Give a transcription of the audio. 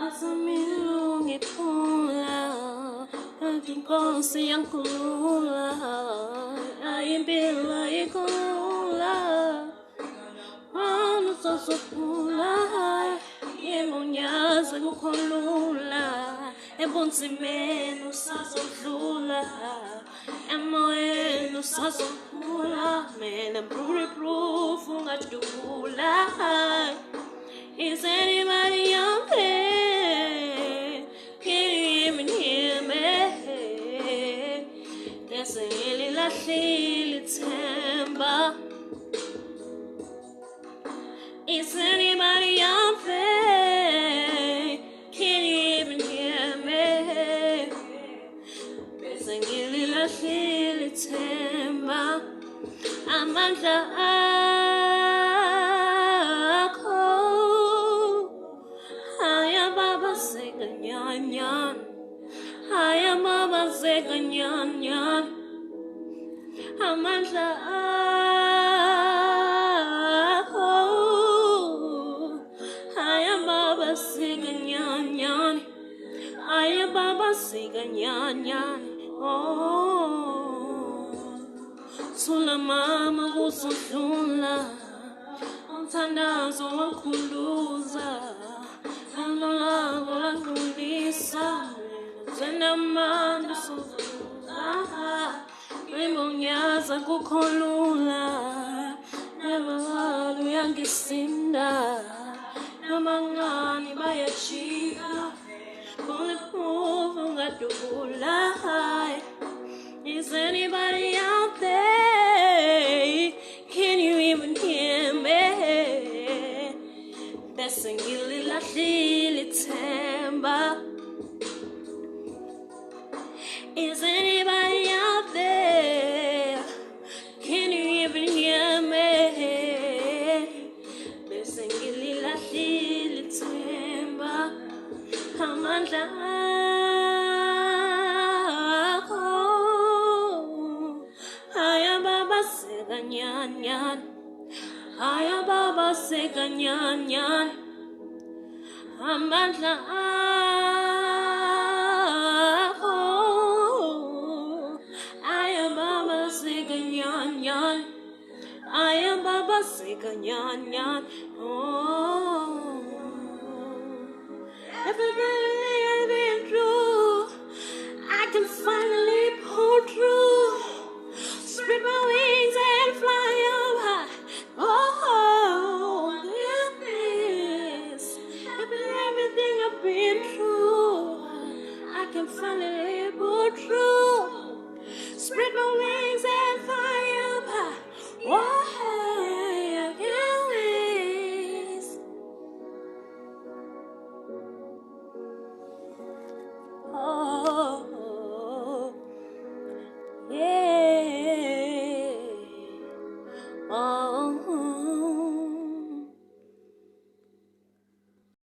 Asamilungi pula, akinkosi yang kula, ayimbila ikula, anu sasukula, yemunyaza kukolula, ebunzimenu sasodlula, emoyenu sasokula, mena proof ungadula. Is anybody out there? Can you even hear me? There's a little timber. Is anybody out there? Can you even hear me? There's a little timber. Amanda. Haya baba sega nyan nyan, amandla ako. Haya baba sega nyan nyan, haya baba sega nyan nyan. Oh, sula mama usudula, antanazo wakuluza. Anola kulisa, zenamanda suzuka, rimonyaza kukolula, nevalu yangisinda, namangani bayachika, kulipuvu ngadula. Is anybody out there? Can you even hear me? There's a little timber. Is anybody out there? Can you even hear me? There's a little timber. Amanda. Aya baba sega nyan nyan. Aya baba sega nyan nyan. Amanda ako. Aya baba sega nyan nyan. Aya baba sega nyan nyan. Oh, everything I've been through, I can finally pull through. Spread my wings and fly up high. Oh, goodness. Everything I've been through, I can finally pull